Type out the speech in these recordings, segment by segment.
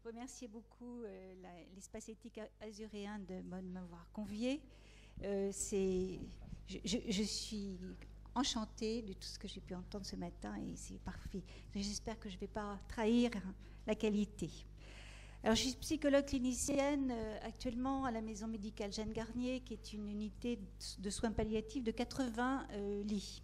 remercier beaucoup l'espace éthique azuréen de m'avoir convié. Je suis enchantée de tout ce que j'ai pu entendre ce matin et c'est parfait. J'espère que je ne vais pas trahir la qualité. Alors, je suis psychologue clinicienne actuellement à la maison médicale Jeanne Garnier, qui est une unité de soins palliatifs de 80 lits.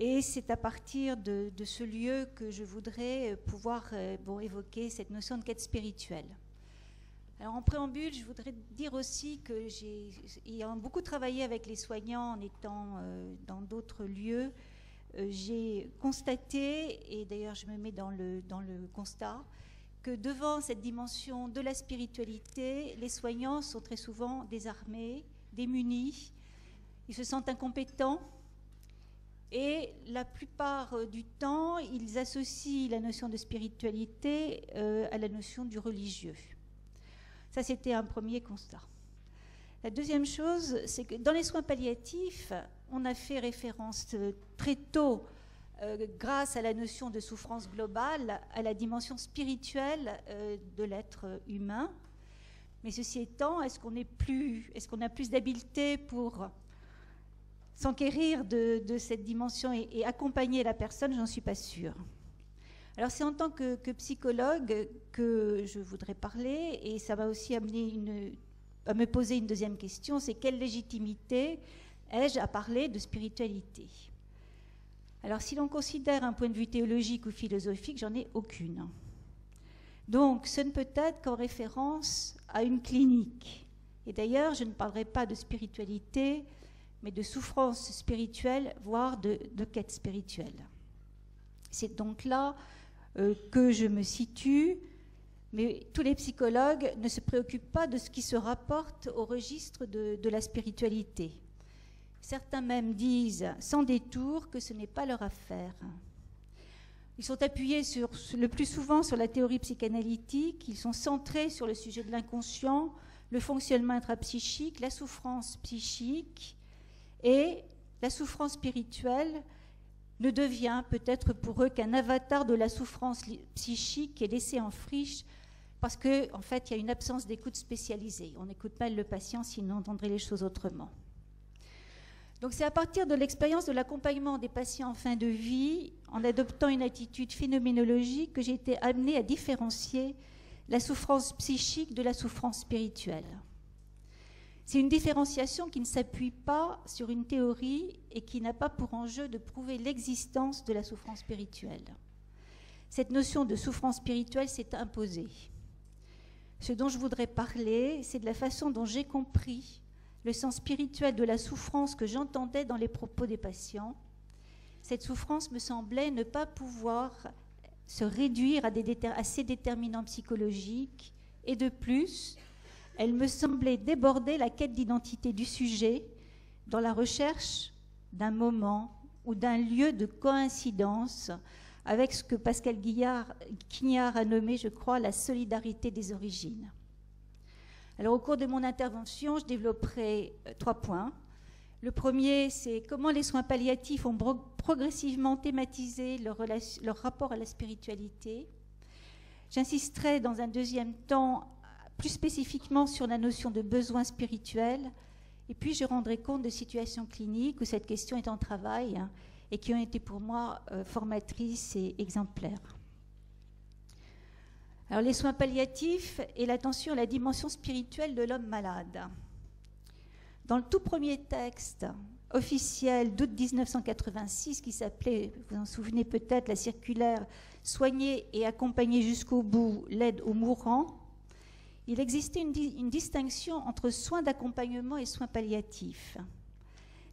Et c'est à partir de ce lieu que je voudrais pouvoir évoquer cette notion de quête spirituelle. Alors en préambule, je voudrais dire aussi que ayant beaucoup travaillé avec les soignants en étant dans d'autres lieux, j'ai constaté, et d'ailleurs je me mets dans le constat, que devant cette dimension de la spiritualité, les soignants sont très souvent désarmés, démunis, ils se sentent incompétents. Et la plupart du temps, ils associent la notion de spiritualité à la notion du religieux. Ça, c'était un premier constat. La deuxième chose, c'est que dans les soins palliatifs, on a fait référence très tôt, grâce à la notion de souffrance globale, à la dimension spirituelle de l'être humain. Mais ceci étant, est-ce qu'on a plus d'habileté pour s'enquérir de cette dimension et accompagner la personne? J'en suis pas sûre. Alors c'est en tant que psychologue que je voudrais parler, et ça va aussi amener à me poser une deuxième question, c'est quelle légitimité ai-je à parler de spiritualité? Alors si l'on considère un point de vue théologique ou philosophique, j'en ai aucune. Donc ce ne peut être qu'en référence à une clinique. Et d'ailleurs, je ne parlerai pas de spiritualité, mais de souffrance spirituelle, voire de quête spirituelle. C'est donc là que je me situe, mais tous les psychologues ne se préoccupent pas de ce qui se rapporte au registre de la spiritualité. Certains même disent, sans détour, que ce n'est pas leur affaire. Ils sont appuyés le plus souvent sur la théorie psychanalytique, ils sont centrés sur le sujet de l'inconscient, le fonctionnement intrapsychique, la souffrance psychique. Et la souffrance spirituelle ne devient peut-être pour eux qu'un avatar de la souffrance psychique qui est laissée en friche parce qu'en fait, il y a une absence d'écoute spécialisée. On n'écoute mal le patient, sinon on entendrait les choses autrement. Donc c'est à partir de l'expérience de l'accompagnement des patients en fin de vie, en adoptant une attitude phénoménologique, que j'ai été amenée à différencier la souffrance psychique de la souffrance spirituelle. C'est une différenciation qui ne s'appuie pas sur une théorie et qui n'a pas pour enjeu de prouver l'existence de la souffrance spirituelle. Cette notion de souffrance spirituelle s'est imposée. Ce dont je voudrais parler, c'est de la façon dont j'ai compris le sens spirituel de la souffrance que j'entendais dans les propos des patients. Cette souffrance me semblait ne pas pouvoir se réduire à ces déterminants psychologiques et de plus, elle me semblait déborder la quête d'identité du sujet dans la recherche d'un moment ou d'un lieu de coïncidence avec ce que Pascal Quignard a nommé, je crois, la solidarité des origines. Alors, au cours de mon intervention, je développerai 3 points. Le premier, c'est comment les soins palliatifs ont progressivement thématisé leur rapport à la spiritualité. J'insisterai dans un deuxième temps plus spécifiquement sur la notion de besoin spirituel, et puis je rendrai compte de situations cliniques où cette question est en travail et qui ont été pour moi formatrices et exemplaires. Alors les soins palliatifs et l'attention à la dimension spirituelle de l'homme malade. Dans le tout premier texte officiel d'août 1986, qui s'appelait, vous vous en souvenez peut-être, la circulaire « Soigner et accompagner jusqu'au bout l'aide aux mourants », il existait une distinction entre soins d'accompagnement et soins palliatifs.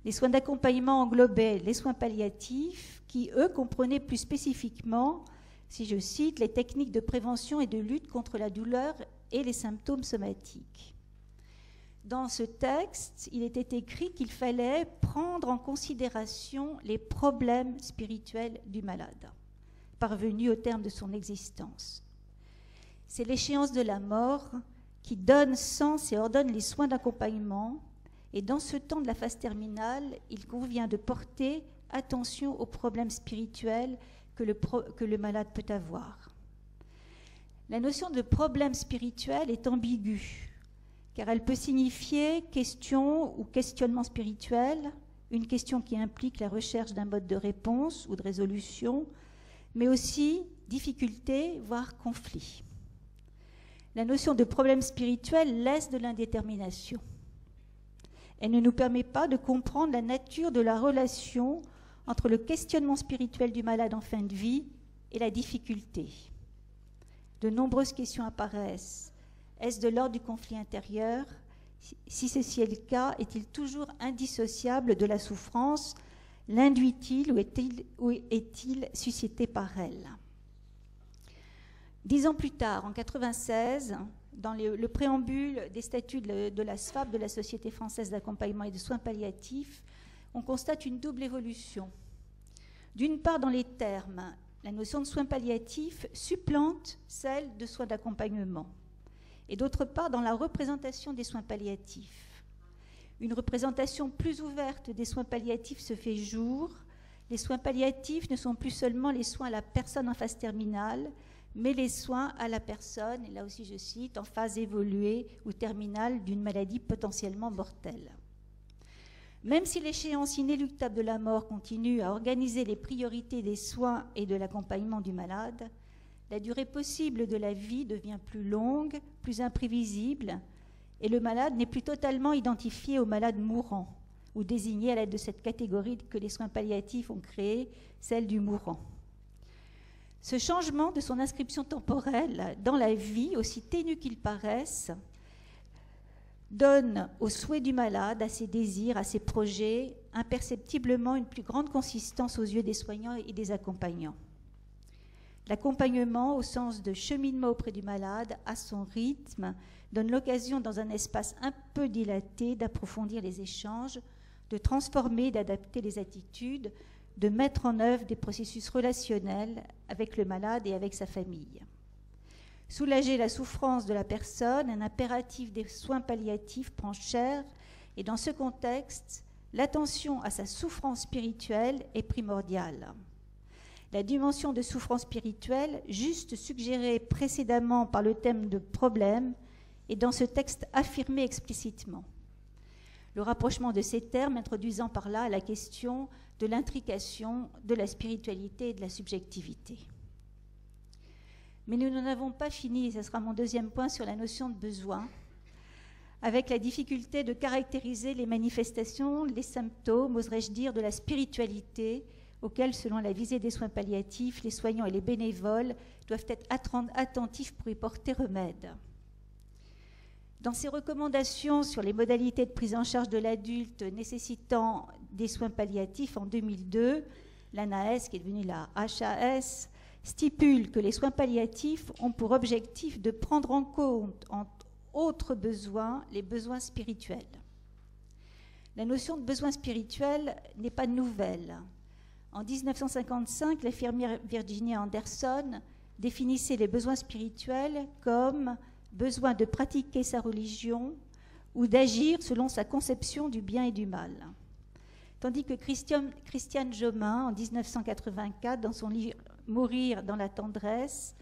Les soins d'accompagnement englobaient les soins palliatifs qui, eux, comprenaient plus spécifiquement, si je cite, les techniques de prévention et de lutte contre la douleur et les symptômes somatiques. Dans ce texte, il était écrit qu'il fallait prendre en considération les problèmes spirituels du malade, parvenu au terme de son existence. C'est l'échéance de la mort qui donne sens et ordonne les soins d'accompagnement. Et dans ce temps de la phase terminale, il convient de porter attention aux problèmes spirituels que le malade peut avoir. La notion de problème spirituel est ambiguë, car elle peut signifier question ou questionnement spirituel, une question qui implique la recherche d'un mode de réponse ou de résolution, mais aussi difficulté, voire conflit. La notion de problème spirituel laisse de l'indétermination. Elle ne nous permet pas de comprendre la nature de la relation entre le questionnement spirituel du malade en fin de vie et la difficulté. De nombreuses questions apparaissent. Est-ce de l'ordre du conflit intérieur? Si ceci est le cas, est-il toujours indissociable de la souffrance? L'induit-il ou est-il suscité par elle? 10 ans plus tard, en 1996, dans le préambule des statuts de la SFAP, de la Société française d'accompagnement et de soins palliatifs, on constate une double évolution. D'une part, dans les termes, la notion de soins palliatifs supplante celle de soins d'accompagnement. Et d'autre part, dans la représentation des soins palliatifs. Une représentation plus ouverte des soins palliatifs se fait jour. Les soins palliatifs ne sont plus seulement les soins à la personne en phase terminale, mais les soins à la personne, et là aussi je cite, en phase évoluée ou terminale d'une maladie potentiellement mortelle. Même si l'échéance inéluctable de la mort continue à organiser les priorités des soins et de l'accompagnement du malade, la durée possible de la vie devient plus longue, plus imprévisible, et le malade n'est plus totalement identifié au malade mourant, ou désigné à l'aide de cette catégorie que les soins palliatifs ont créée, celle du mourant. Ce changement de son inscription temporelle dans la vie, aussi ténu qu'il paraisse, donne aux souhaits du malade, à ses désirs, à ses projets, imperceptiblement une plus grande consistance aux yeux des soignants et des accompagnants. L'accompagnement, au sens de cheminement auprès du malade, à son rythme, donne l'occasion, dans un espace un peu dilaté, d'approfondir les échanges, de transformer, d'adapter les attitudes, de mettre en œuvre des processus relationnels avec le malade et avec sa famille. Soulager la souffrance de la personne, un impératif des soins palliatifs prend chair, et dans ce contexte, l'attention à sa souffrance spirituelle est primordiale. La dimension de souffrance spirituelle, juste suggérée précédemment par le thème de problème, est dans ce texte affirmée explicitement. Le rapprochement de ces termes introduisant par là la question de l'intrication de la spiritualité et de la subjectivité. Mais nous n'en avons pas fini, et ce sera mon deuxième point sur la notion de besoin, avec la difficulté de caractériser les manifestations, les symptômes, oserais-je dire, de la spiritualité, auxquels, selon la visée des soins palliatifs, les soignants et les bénévoles doivent être attentifs pour y porter remède. Dans ses recommandations sur les modalités de prise en charge de l'adulte nécessitant des soins palliatifs en 2002, l'ANAS, qui est devenue la HAS, stipule que les soins palliatifs ont pour objectif de prendre en compte, entre autres besoins, les besoins spirituels. La notion de besoin spirituel n'est pas nouvelle. En 1955, l'infirmière Virginia Anderson définissait les besoins spirituels comme besoin de pratiquer sa religion ou d'agir selon sa conception du bien et du mal. Tandis que Christiane Jomain, en 1984, dans son livre « Mourir dans la tendresse »,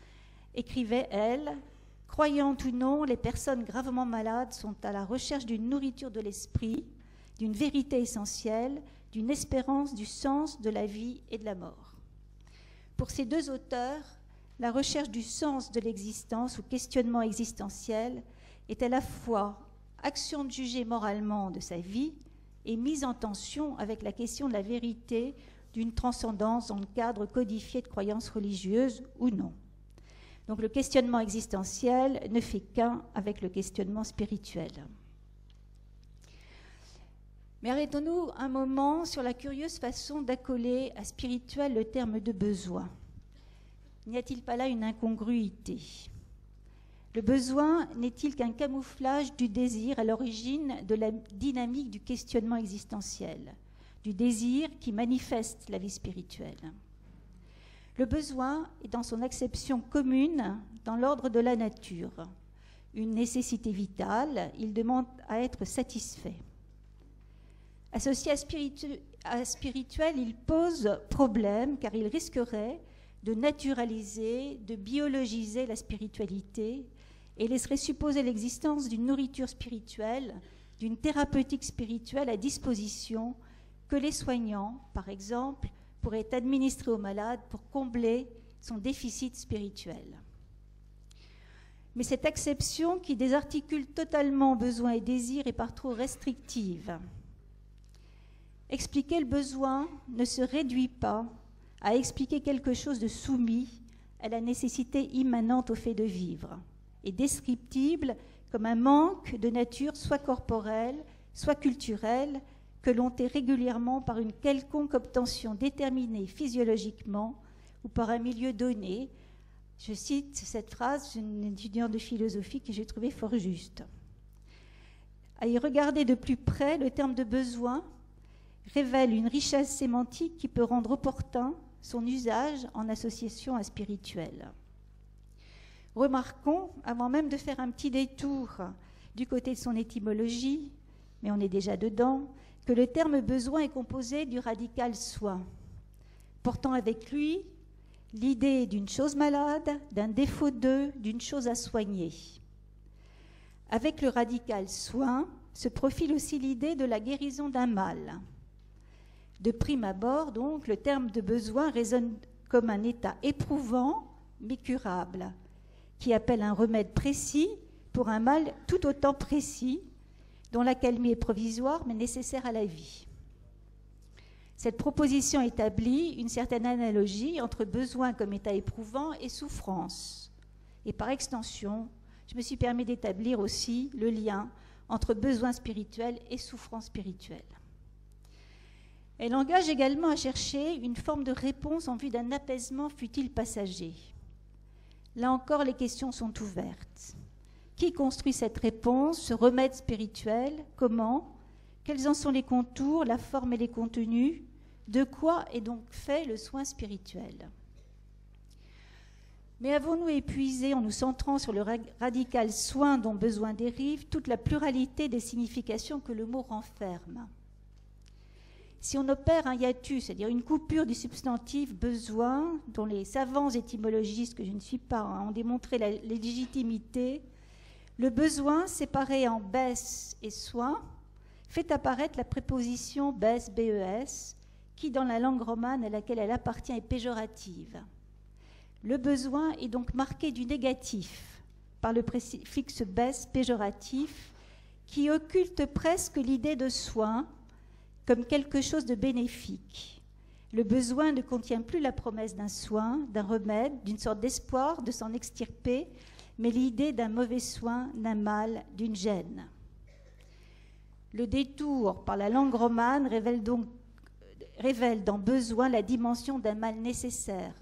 écrivait, elle, « Croyantes ou non, les personnes gravement malades sont à la recherche d'une nourriture de l'esprit, d'une vérité essentielle, d'une espérance du sens de la vie et de la mort. » Pour ces deux auteurs, la recherche du sens de l'existence ou questionnement existentiel est à la fois action de juger moralement de sa vie et mise en tension avec la question de la vérité d'une transcendance dans le cadre codifié de croyances religieuses ou non. Donc le questionnement existentiel ne fait qu'un avec le questionnement spirituel. Mais arrêtons-nous un moment sur la curieuse façon d'accoler à spirituel le terme de besoin. N'y a-t-il pas là une incongruité? Le besoin n'est-il qu'un camouflage du désir à l'origine de la dynamique du questionnement existentiel, du désir qui manifeste la vie spirituelle? Le besoin est dans son acception commune dans l'ordre de la nature. Une nécessité vitale, il demande à être satisfait. Associé à spirituel, il pose problème car il risquerait de naturaliser, de biologiser la spiritualité et laisserait supposer l'existence d'une nourriture spirituelle, d'une thérapeutique spirituelle à disposition que les soignants, par exemple, pourraient administrer au malade pour combler son déficit spirituel. Mais cette acception qui désarticule totalement besoin et désir est par trop restrictive. Expliquer le besoin ne se réduit pas à expliquer quelque chose de soumis à la nécessité immanente au fait de vivre et descriptible comme un manque de nature soit corporelle, soit culturelle, que l'on tait régulièrement par une quelconque obtention déterminée physiologiquement ou par un milieu donné. Je cite cette phrase d'une étudiante de philosophie que j'ai trouvée fort juste. À y regarder de plus près, le terme de besoin révèle une richesse sémantique qui peut rendre opportun son usage en association à spirituel. Remarquons, avant même de faire un petit détour du côté de son étymologie, mais on est déjà dedans, que le terme besoin est composé du radical soi, portant avec lui l'idée d'une chose malade, d'un défaut d'eux, d'une chose à soigner. Avec le radical soin se profile aussi l'idée de la guérison d'un mal. De prime abord, donc, le terme de besoin résonne comme un état éprouvant mais curable, qui appelle un remède précis pour un mal tout autant précis, dont l'accalmie est provisoire mais nécessaire à la vie. Cette proposition établit une certaine analogie entre besoin comme état éprouvant et souffrance. Et par extension, je me suis permis d'établir aussi le lien entre besoin spirituel et souffrance spirituelle. Elle engage également à chercher une forme de réponse en vue d'un apaisement fût-il passager. Là encore, les questions sont ouvertes. Qui construit cette réponse, ce remède spirituel? Comment? Quels en sont les contours, la forme et les contenus? De quoi est donc fait le soin spirituel? Mais avons-nous épuisé, en nous centrant sur le radical soin dont besoin dérive, toute la pluralité des significations que le mot renferme? Si on opère un hiatus, c'est-à-dire une coupure du substantif besoin, dont les savants étymologistes, que je ne suis pas, ont démontré la légitimité, le besoin, séparé en baisse et soin, fait apparaître la préposition baisse, BES, qui dans la langue romane à laquelle elle appartient est péjorative. Le besoin est donc marqué du négatif par le préfixe baisse péjoratif qui occulte presque l'idée de soin comme quelque chose de bénéfique. Le besoin ne contient plus la promesse d'un soin, d'un remède, d'une sorte d'espoir de s'en extirper, mais l'idée d'un mauvais soin, d'un mal, d'une gêne. Le détour par la langue romane révèle dans besoin la dimension d'un mal nécessaire,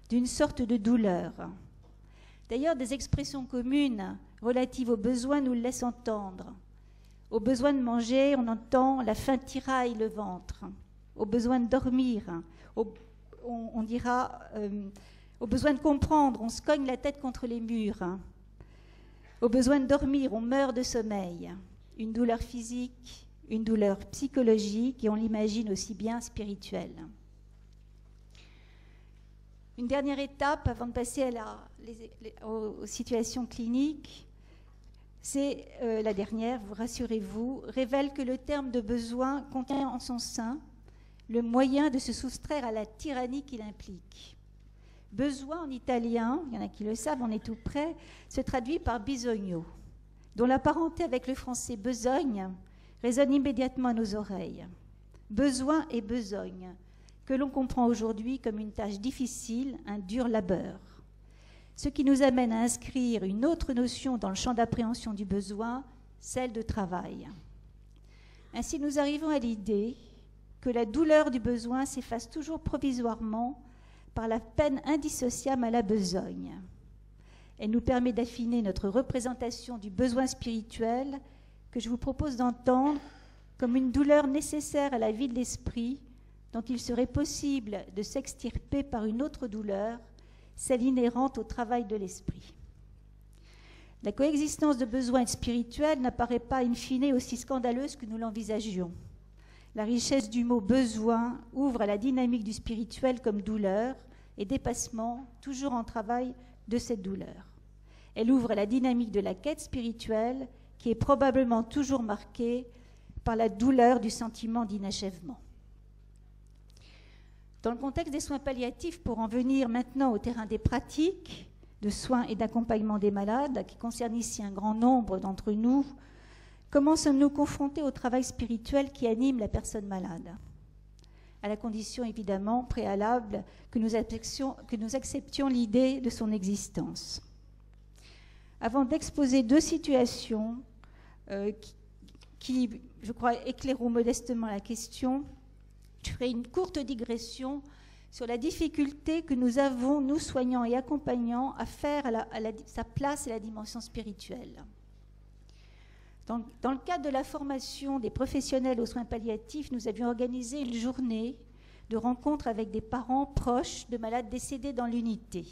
d'une sorte de douleur. D'ailleurs, des expressions communes relatives au besoin nous le laissent entendre. Au besoin de manger, on entend la faim tiraille le ventre. Au besoin de dormir, on dira au besoin de comprendre, on se cogne la tête contre les murs. Au besoin de dormir, on meurt de sommeil. Une douleur physique, une douleur psychologique et on l'imagine aussi bien spirituelle. Une dernière étape avant de passer aux situations cliniques, c'est la dernière, vous rassurez-vous, révèle que le terme de besoin contient en son sein le moyen de se soustraire à la tyrannie qu'il implique. Besoin en italien, il y en a qui le savent, on est tout près, se traduit par bisogno, dont la parenté avec le français besogne résonne immédiatement à nos oreilles. Besoin et besogne, que l'on comprend aujourd'hui comme une tâche difficile, un dur labeur. Ce qui nous amène à inscrire une autre notion dans le champ d'appréhension du besoin, celle de travail. Ainsi, nous arrivons à l'idée que la douleur du besoin s'efface toujours provisoirement par la peine indissociable à la besogne. Elle nous permet d'affiner notre représentation du besoin spirituel que je vous propose d'entendre comme une douleur nécessaire à la vie de l'esprit dont il serait possible de s'extirper par une autre douleur, celle inhérente au travail de l'esprit. La coexistence de besoin et de spirituel n'apparaît pas in fine aussi scandaleuse que nous l'envisagions. La richesse du mot « besoin » ouvre à la dynamique du spirituel comme douleur, et dépassement, toujours en travail de cette douleur. Elle ouvre la dynamique de la quête spirituelle qui est probablement toujours marquée par la douleur du sentiment d'inachèvement. Dans le contexte des soins palliatifs, pour en venir maintenant au terrain des pratiques de soins et d'accompagnement des malades, qui concerne ici un grand nombre d'entre nous, comment sommes-nous confrontés au travail spirituel qui anime la personne malade ? À la condition évidemment préalable que nous acceptions l'idée de son existence. Avant d'exposer deux situations qui, je crois, éclaireront modestement la question, je ferai une courte digression sur la difficulté que nous avons, nous soignants et accompagnants, à faire sa place à la dimension spirituelle. Dans le cadre de la formation des professionnels aux soins palliatifs, nous avions organisé une journée de rencontre avec des parents proches de malades décédés dans l'unité.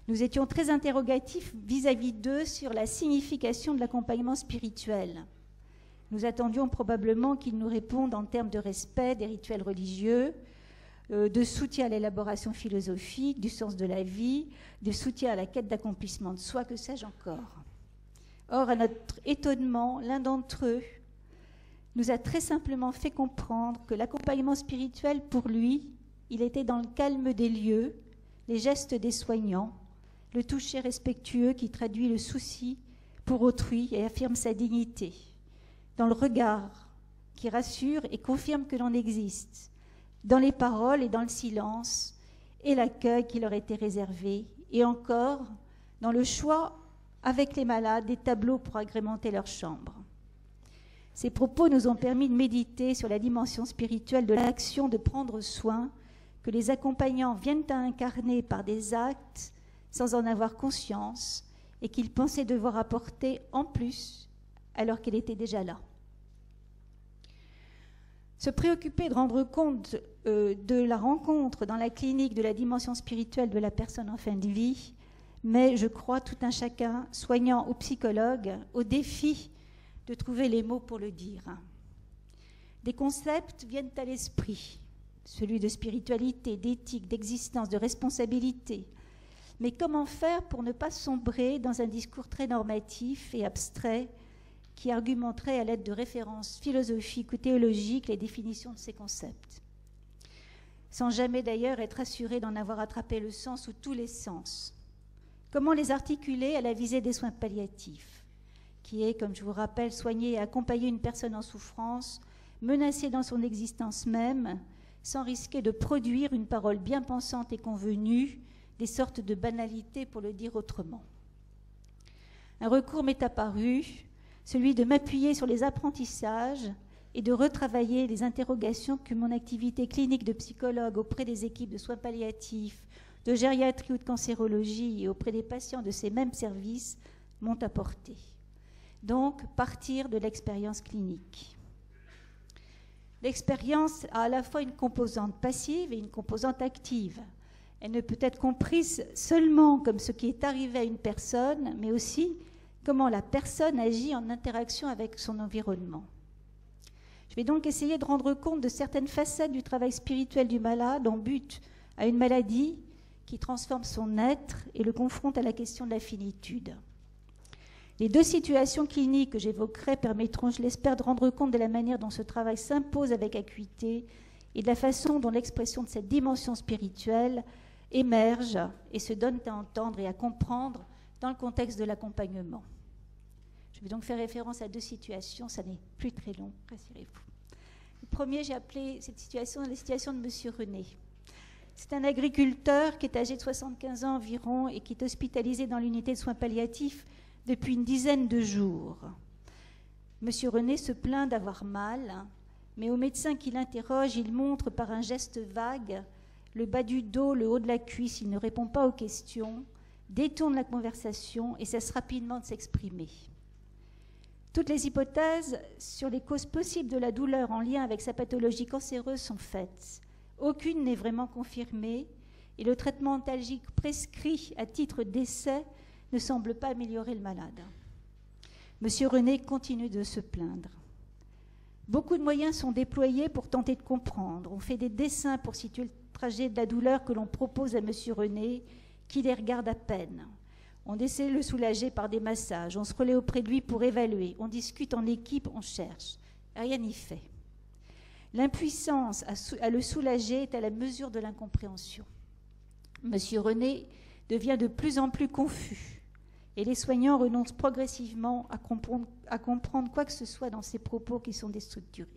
Nous étions très interrogatifs vis-à-vis d'eux sur la signification de l'accompagnement spirituel. Nous attendions probablement qu'ils nous répondent en termes de respect des rituels religieux, de soutien à l'élaboration philosophique, du sens de la vie, de soutien à la quête d'accomplissement de soi, que sais-je encore. Or, à notre étonnement, l'un d'entre eux nous a très simplement fait comprendre que l'accompagnement spirituel, pour lui, il était dans le calme des lieux, les gestes des soignants, le toucher respectueux qui traduit le souci pour autrui et affirme sa dignité, dans le regard qui rassure et confirme que l'on existe, dans les paroles et dans le silence, et l'accueil qui leur était réservé, et encore dans le choix avec les malades des tableaux pour agrémenter leur chambre. Ces propos nous ont permis de méditer sur la dimension spirituelle de l'action de prendre soin que les accompagnants viennent à incarner par des actes sans en avoir conscience et qu'ils pensaient devoir apporter en plus alors qu'elle était déjà là. Se préoccuper de rendre compte de la rencontre dans la clinique de la dimension spirituelle de la personne en fin de vie, mais je crois tout un chacun, soignant ou psychologue, au défi de trouver les mots pour le dire. Des concepts viennent à l'esprit, celui de spiritualité, d'éthique, d'existence, de responsabilité. Mais comment faire pour ne pas sombrer dans un discours très normatif et abstrait qui argumenterait à l'aide de références philosophiques ou théologiques les définitions de ces concepts, sans jamais d'ailleurs être assuré d'en avoir attrapé le sens ou tous les sens. Comment les articuler à la visée des soins palliatifs, qui est, comme je vous rappelle, soigner et accompagner une personne en souffrance, menacée dans son existence même, sans risquer de produire une parole bien pensante et convenue, des sortes de banalités pour le dire autrement. Un recours m'est apparu, celui de m'appuyer sur les apprentissages et de retravailler les interrogations que mon activité clinique de psychologue auprès des équipes de soins palliatifs, de gériatrie ou de cancérologie et auprès des patients de ces mêmes services m'ont apporté. Donc, partir de l'expérience clinique. L'expérience a à la fois une composante passive et une composante active. Elle ne peut être comprise seulement comme ce qui est arrivé à une personne, mais aussi comment la personne agit en interaction avec son environnement. Je vais donc essayer de rendre compte de certaines facettes du travail spirituel du malade en but à une maladie qui transforme son être et le confronte à la question de la finitude. Les deux situations cliniques que j'évoquerai permettront, je l'espère, de rendre compte de la manière dont ce travail s'impose avec acuité et de la façon dont l'expression de cette dimension spirituelle émerge et se donne à entendre et à comprendre dans le contexte de l'accompagnement. Je vais donc faire référence à deux situations, ça n'est plus très long, rassurez-vous. Le premier, j'ai appelé cette situation la situation de M. René. C'est un agriculteur qui est âgé de 75 ans environ et qui est hospitalisé dans l'unité de soins palliatifs depuis une dizaine de jours. M. René se plaint d'avoir mal, mais au médecin qui l'interroge, il montre par un geste vague le bas du dos, le haut de la cuisse. Il ne répond pas aux questions, détourne la conversation et cesse rapidement de s'exprimer. Toutes les hypothèses sur les causes possibles de la douleur en lien avec sa pathologie cancéreuse sont faites. Aucune n'est vraiment confirmée et le traitement antalgique prescrit à titre d'essai ne semble pas améliorer le malade. Monsieur René continue de se plaindre. Beaucoup de moyens sont déployés pour tenter de comprendre. On fait des dessins pour situer le trajet de la douleur que l'on propose à M. René, qui les regarde à peine. On essaie de le soulager par des massages, on se relaie auprès de lui pour évaluer, on discute en équipe, on cherche. Rien n'y fait. L'impuissance à le soulager est à la mesure de l'incompréhension. M. René devient de plus en plus confus et les soignants renoncent progressivement à comprendre quoi que ce soit dans ses propos qui sont déstructurés.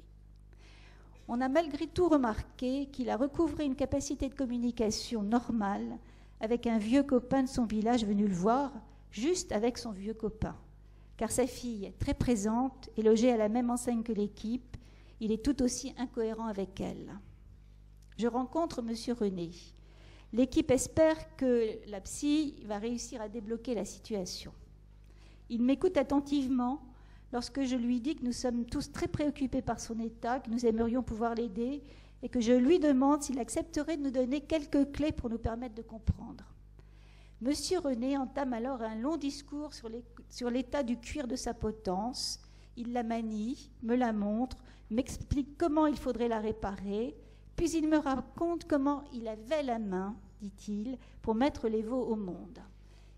On a malgré tout remarqué qu'il a recouvré une capacité de communication normale avec un vieux copain de son village venu le voir, juste avec son vieux copain. Car sa fille, très présente, est logée à la même enseigne que l'équipe, il est tout aussi incohérent avec elle. Je rencontre M. René. L'équipe espère que la psy va réussir à débloquer la situation. Il m'écoute attentivement lorsque je lui dis que nous sommes tous très préoccupés par son état, que nous aimerions pouvoir l'aider et que je lui demande s'il accepterait de nous donner quelques clés pour nous permettre de comprendre. Monsieur René entame alors un long discours sur l'état du cuir de sa potence. Il la manie, me la montre, m'explique comment il faudrait la réparer, puis il me raconte comment il avait la main, dit-il, pour mettre les veaux au monde.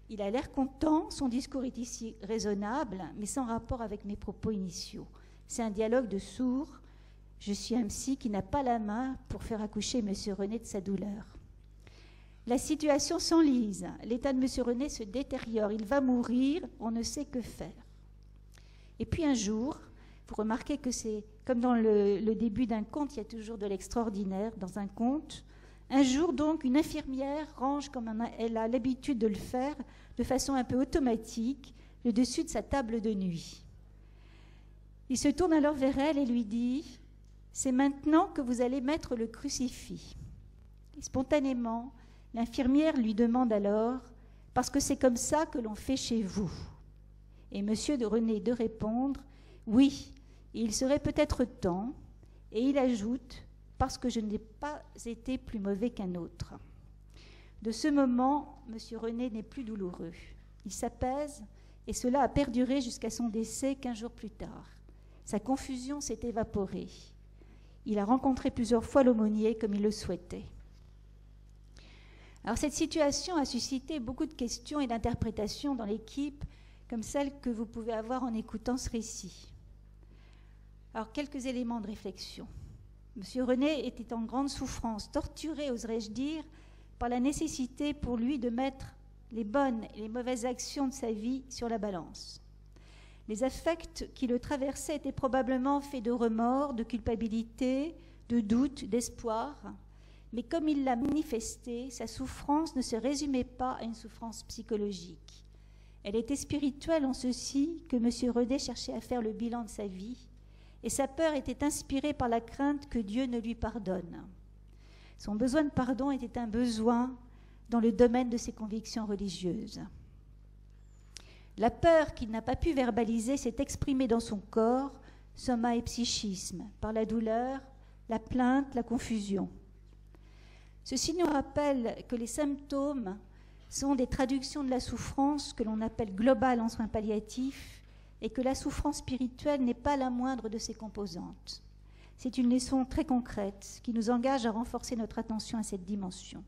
Il a l'air content, son discours est ici raisonnable, mais sans rapport avec mes propos initiaux. C'est un dialogue de sourds. Je suis un psy qui n'a pas la main pour faire accoucher M. René de sa douleur. La situation s'enlise. L'état de M. René se détériore. Il va mourir, on ne sait que faire. Et puis un jour, vous remarquez que c'est comme dans le début d'un conte, il y a toujours de l'extraordinaire dans un conte. Un jour, donc, une infirmière range, comme elle a l'habitude de le faire, de façon un peu automatique, le dessus de sa table de nuit. Il se tourne alors vers elle et lui dit « C'est maintenant que vous allez mettre le crucifix. » Et spontanément, l'infirmière lui demande alors « Parce que c'est comme ça que l'on fait chez vous. » Et M. René de répondre « Oui, il serait peut-être temps. » Et il ajoute « Parce que je n'ai pas été plus mauvais qu'un autre. » De ce moment, M. René n'est plus douloureux. Il s'apaise et cela a perduré jusqu'à son décès 15 jours plus tard. Sa confusion s'est évaporée. Il a rencontré plusieurs fois l'aumônier comme il le souhaitait. Alors cette situation a suscité beaucoup de questions et d'interprétations dans l'équipe, comme celle que vous pouvez avoir en écoutant ce récit. Alors quelques éléments de réflexion. M. René était en grande souffrance, torturé, oserais-je dire, par la nécessité pour lui de mettre les bonnes et les mauvaises actions de sa vie sur la balance. Les affects qui le traversaient étaient probablement faits de remords, de culpabilité, de doute, d'espoir. Mais comme il l'a manifesté, sa souffrance ne se résumait pas à une souffrance psychologique. Elle était spirituelle en ceci que M. René cherchait à faire le bilan de sa vie, et sa peur était inspirée par la crainte que Dieu ne lui pardonne. Son besoin de pardon était un besoin dans le domaine de ses convictions religieuses. La peur qu'il n'a pas pu verbaliser s'est exprimée dans son corps, soma et psychisme, par la douleur, la plainte, la confusion. Ceci nous rappelle que les symptômes sont des traductions de la souffrance que l'on appelle globale en soins palliatifs et que la souffrance spirituelle n'est pas la moindre de ses composantes. C'est une leçon très concrète qui nous engage à renforcer notre attention à cette dimension.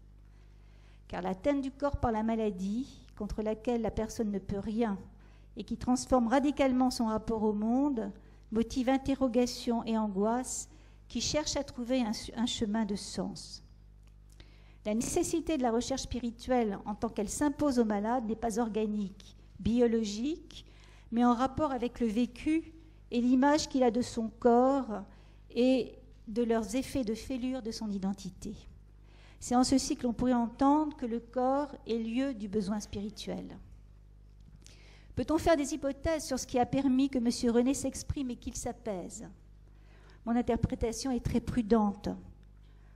Car l'atteinte du corps par la maladie, contre laquelle la personne ne peut rien et qui transforme radicalement son rapport au monde, motive interrogation et angoisse qui cherchent à trouver un chemin de sens. La nécessité de la recherche spirituelle en tant qu'elle s'impose aux malades n'est pas organique, biologique, mais en rapport avec le vécu et l'image qu'il a de son corps et de leurs effets de fêlure de son identité. C'est en ceci que l'on pourrait entendre que le corps est lieu du besoin spirituel. Peut-on faire des hypothèses sur ce qui a permis que M. René s'exprime et qu'il s'apaise ? Mon interprétation est très prudente.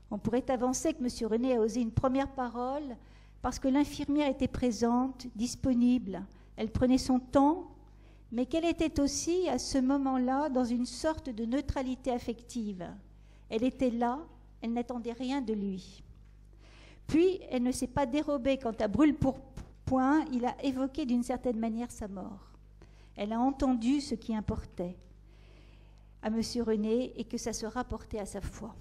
On pourrait avancer que M. René a osé une première parole parce que l'infirmière était présente, disponible. Elle prenait son temps, mais qu'elle était aussi, à ce moment-là, dans une sorte de neutralité affective. Elle était là, elle n'attendait rien de lui. Puis, elle ne s'est pas dérobée quand à brûle-pourpoint, il a évoqué d'une certaine manière sa mort. Elle a entendu ce qui importait à M. René et que ça se rapportait à sa foi.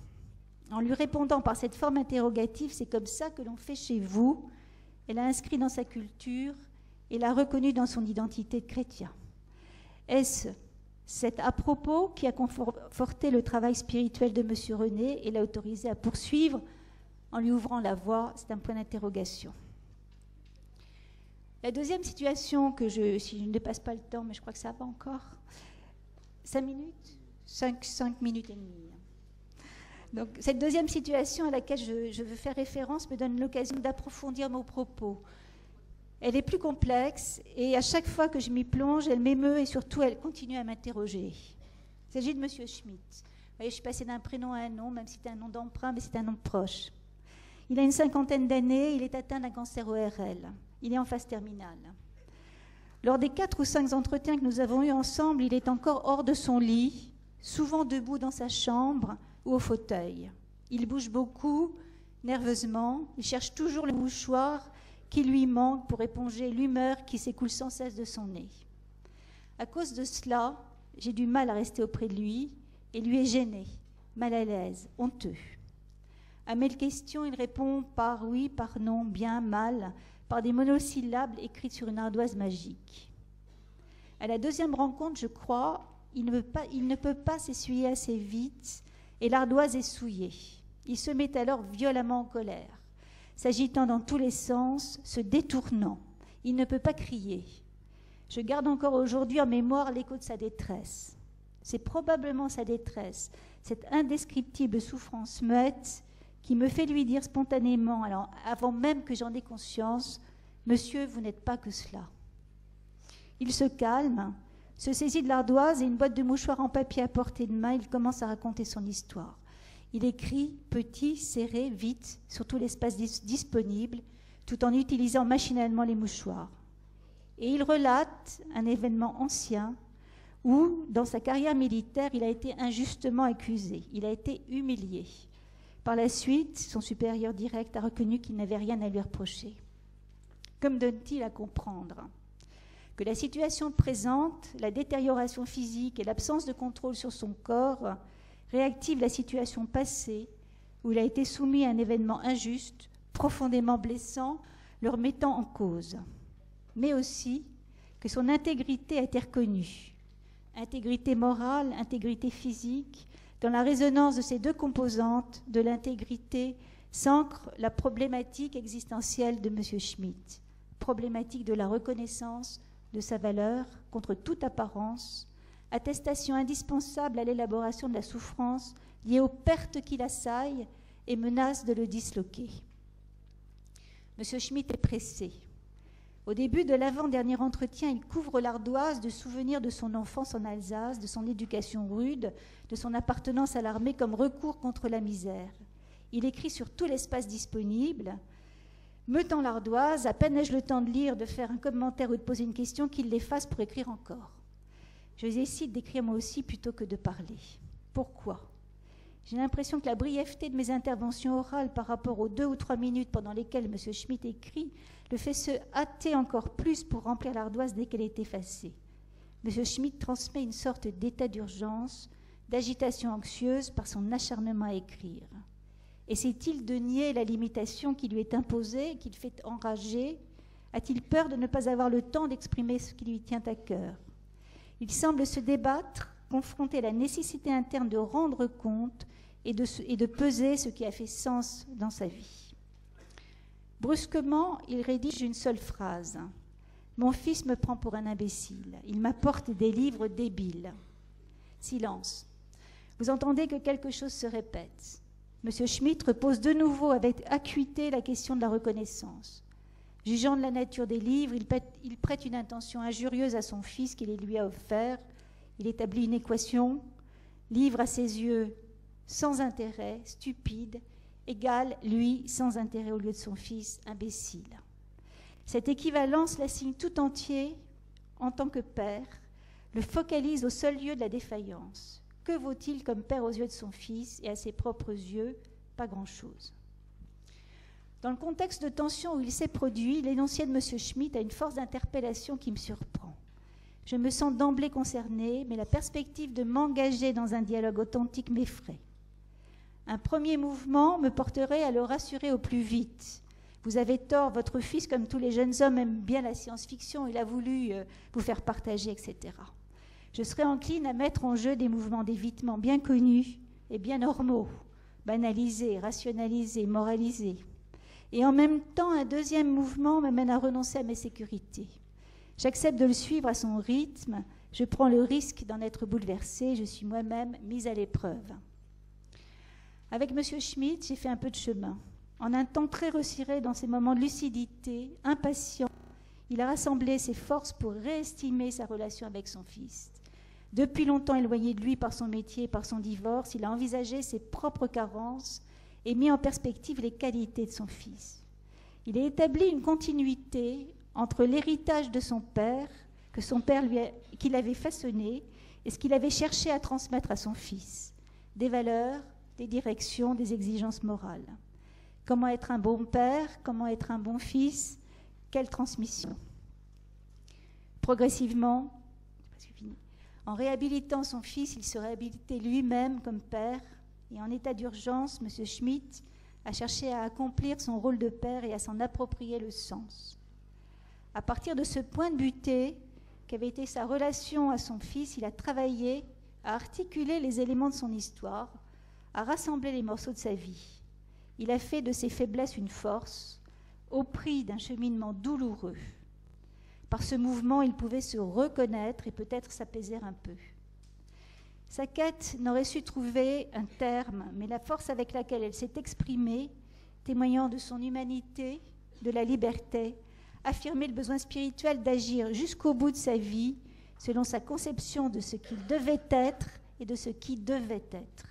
En lui répondant par cette forme interrogative, c'est comme ça que l'on fait chez vous. Elle l'a inscrit dans sa culture et l'a reconnu dans son identité de chrétien. Est-ce cet à propos qui a conforté le travail spirituel de M. René et l'a autorisé à poursuivre en lui ouvrant la voie? C'est un point d'interrogation. La deuxième situation si je ne dépasse pas le temps, mais je crois que ça va encore, 5 minutes 5 minutes et demie. Donc, cette deuxième situation à laquelle je veux faire référence me donne l'occasion d'approfondir mon propos. Elle est plus complexe et à chaque fois que je m'y plonge, elle m'émeut et surtout elle continue à m'interroger. Il s'agit de M. Schmitt. Vous voyez, je suis passée d'un prénom à un nom, même si c'est un nom d'emprunt, mais c'est un nom proche. Il a une 50aine d'années, il est atteint d'un cancer ORL. Il est en phase terminale. Lors des 4 ou 5 entretiens que nous avons eus ensemble, il est encore hors de son lit, souvent debout dans sa chambre ou au fauteuil. Il bouge beaucoup, nerveusement, il cherche toujours le mouchoir qui lui manque pour éponger l'humeur qui s'écoule sans cesse de son nez. À cause de cela, j'ai du mal à rester auprès de lui et lui est gêné, mal à l'aise, honteux. À mes questions, il répond par oui, par non, bien, mal, par des monosyllabes écrites sur une ardoise magique. À la deuxième rencontre, je crois, il ne peut pas s'essuyer assez vite et l'ardoise est souillée. Il se met alors violemment en colère, s'agitant dans tous les sens, se détournant. Il ne peut pas crier. Je garde encore aujourd'hui en mémoire l'écho de sa détresse. C'est probablement sa détresse, cette indescriptible souffrance muette qui me fait lui dire spontanément, alors avant même que j'en ai conscience, « Monsieur, vous n'êtes pas que cela ». Il se calme, se saisit de l'ardoise et une boîte de mouchoirs en papier à portée de main, il commence à raconter son histoire. Il écrit petit, serré, vite, sur tout l'espace disponible, tout en utilisant machinalement les mouchoirs. Et il relate un événement ancien où, dans sa carrière militaire, il a été injustement accusé, il a été humilié. Par la suite, son supérieur direct a reconnu qu'il n'avait rien à lui reprocher. Comme donne-t-il à comprendre que la situation présente, la détérioration physique et l'absence de contrôle sur son corps réactivent la situation passée où il a été soumis à un événement injuste, profondément blessant, le remettant en cause. Mais aussi que son intégrité a été reconnue. Intégrité morale, intégrité physique. Dans la résonance de ces deux composantes de l'intégrité s'ancre la problématique existentielle de M. Schmitt, problématique de la reconnaissance de sa valeur contre toute apparence, attestation indispensable à l'élaboration de la souffrance liée aux pertes qui l'assaillent et menace de le disloquer. M. Schmitt est pressé. Au début de l'avant-dernier entretien, il couvre l'ardoise de souvenirs de son enfance en Alsace, de son éducation rude, de son appartenance à l'armée comme recours contre la misère. Il écrit sur tout l'espace disponible. Me tend l'ardoise, à peine ai-je le temps de lire, de faire un commentaire ou de poser une question qu'il l'efface pour écrire encore. Je décide d'écrire moi aussi plutôt que de parler. Pourquoi ? J'ai l'impression que la brièveté de mes interventions orales par rapport aux 2 ou 3 minutes pendant lesquelles M. Schmitt écrit le fait se hâter encore plus pour remplir l'ardoise dès qu'elle est effacée. M. Schmitt transmet une sorte d'état d'urgence, d'agitation anxieuse par son acharnement à écrire. Essaie-t-il de nier la limitation qui lui est imposée, qui le fait enrager? A-t-il peur de ne pas avoir le temps d'exprimer ce qui lui tient à cœur? Il semble se débattre, confronté à la nécessité interne de rendre compte et de peser ce qui a fait sens dans sa vie. Brusquement, il rédige une seule phrase. « Mon fils me prend pour un imbécile. Il m'apporte des livres débiles. » Silence. Vous entendez que quelque chose se répète. M. Schmitt repose de nouveau avec acuité la question de la reconnaissance. Jugeant de la nature des livres, il prête une intention injurieuse à son fils qu'il lui a offert. Il établit une équation. Livre à ses yeux sans intérêt, stupide, égale, lui, sans intérêt au lieu de son fils, imbécile. Cette équivalence l'assigne tout entier en tant que père, le focalise au seul lieu de la défaillance. Que vaut-il comme père aux yeux de son fils et à ses propres yeux? Pas grand-chose. Dans le contexte de tension où il s'est produit, l'énoncé de M. Schmitt a une force d'interpellation qui me surprend. Je me sens d'emblée concernée, mais la perspective de m'engager dans un dialogue authentique m'effraie. Un premier mouvement me porterait à le rassurer au plus vite. Vous avez tort, votre fils, comme tous les jeunes hommes, aime bien la science-fiction, il a voulu vous faire partager, etc. Je serais encline à mettre en jeu des mouvements d'évitement bien connus et bien normaux, banalisés, rationalisés, moralisés. Et en même temps, un deuxième mouvement m'amène à renoncer à mes sécurités. J'accepte de le suivre à son rythme, je prends le risque d'en être bouleversée, je suis moi-même mise à l'épreuve. Avec M. Schmitt, j'ai fait un peu de chemin. En un temps très resserré dans ses moments de lucidité, impatient, il a rassemblé ses forces pour réestimer sa relation avec son fils. Depuis longtemps éloigné de lui par son métier et par son divorce, il a envisagé ses propres carences et mis en perspective les qualités de son fils. Il a établi une continuité entre l'héritage de son père, qu'il avait façonné, et ce qu'il avait cherché à transmettre à son fils. Des valeurs, des directions, des exigences morales. Comment être un bon père, comment être un bon fils, quelle transmission. Progressivement, en réhabilitant son fils, il se réhabilitait lui-même comme père, et en état d'urgence, M. Schmitt a cherché à accomplir son rôle de père et à s'en approprier le sens. À partir de ce point de butée, qu'avait été sa relation à son fils, il a travaillé à articuler les éléments de son histoire, à rassembler les morceaux de sa vie. Il a fait de ses faiblesses une force, au prix d'un cheminement douloureux. Par ce mouvement, il pouvait se reconnaître et peut-être s'apaiser un peu. Sa quête n'aurait su trouver un terme, mais la force avec laquelle elle s'est exprimée, témoignant de son humanité, de la liberté, affirmait le besoin spirituel d'agir jusqu'au bout de sa vie, selon sa conception de ce qu'il devait être et de ce qui devait être.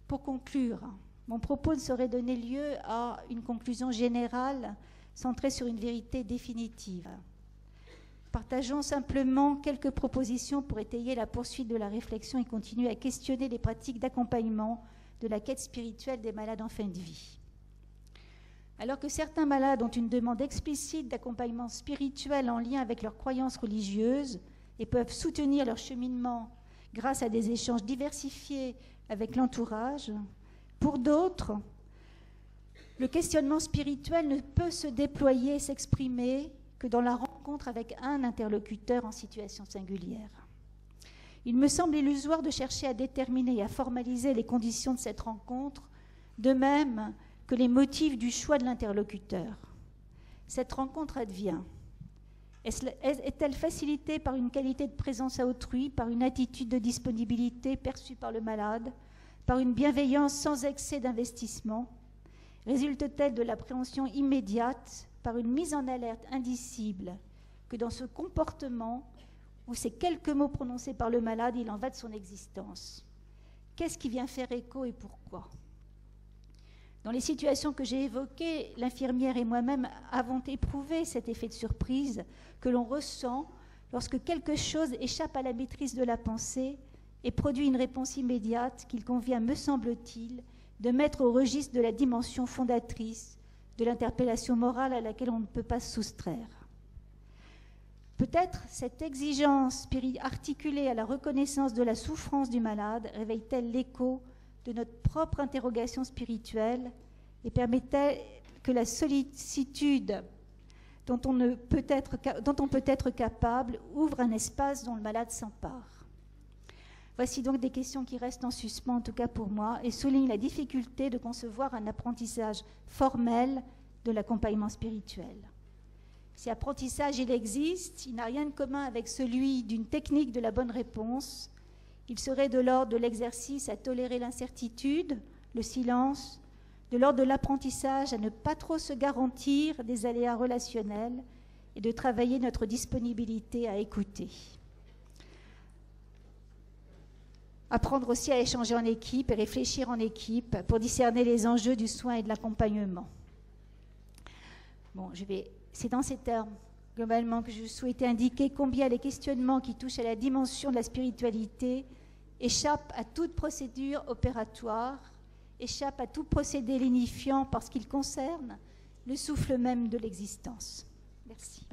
Pour conclure, mon propos ne saurait donner lieu à une conclusion générale centrée sur une vérité définitive. Partageons simplement quelques propositions pour étayer la poursuite de la réflexion et continuer à questionner les pratiques d'accompagnement de la quête spirituelle des malades en fin de vie. Alors que certains malades ont une demande explicite d'accompagnement spirituel en lien avec leurs croyances religieuses et peuvent soutenir leur cheminement grâce à des échanges diversifiés avec l'entourage, pour d'autres, le questionnement spirituel ne peut se déployer et s'exprimer que dans la rencontre avec un interlocuteur en situation singulière. Il me semble illusoire de chercher à déterminer et à formaliser les conditions de cette rencontre, de même que les motifs du choix de l'interlocuteur. Cette rencontre advient. Est-elle facilitée par une qualité de présence à autrui, par une attitude de disponibilité perçue par le malade, par une bienveillance sans excès d'investissement? Résulte-t-elle de l'appréhension immédiate, par une mise en alerte indicible, que dans ce comportement, où ces quelques mots prononcés par le malade, il en va de son existence? Qu'est-ce qui vient faire écho et pourquoi? Dans les situations que j'ai évoquées, l'infirmière et moi-même avons éprouvé cet effet de surprise que l'on ressent lorsque quelque chose échappe à la maîtrise de la pensée et produit une réponse immédiate qu'il convient, me semble-t-il, de mettre au registre de la dimension fondatrice de l'interpellation morale à laquelle on ne peut pas se soustraire. Peut-être cette exigence articulée à la reconnaissance de la souffrance du malade réveille-t-elle l'écho de notre propre interrogation spirituelle et permet-elle que la sollicitude dont on peut être capable ouvre un espace dont le malade s'empare. Voici donc des questions qui restent en suspens, en tout cas pour moi, et soulignent la difficulté de concevoir un apprentissage formel de l'accompagnement spirituel. Si apprentissage il existe, il n'a rien de commun avec celui d'une technique de la bonne réponse. Il serait de l'ordre de l'exercice à tolérer l'incertitude, le silence, de l'ordre de l'apprentissage à ne pas trop se garantir des aléas relationnels et de travailler notre disponibilité à écouter. Apprendre aussi à échanger en équipe et réfléchir en équipe pour discerner les enjeux du soin et de l'accompagnement. Bon, c'est dans ces termes, globalement, que je souhaitais indiquer combien les questionnements qui touchent à la dimension de la spiritualité échappent à toute procédure opératoire, échappent à tout procédé lénifiant parce qu'ils concernent le souffle même de l'existence. Merci.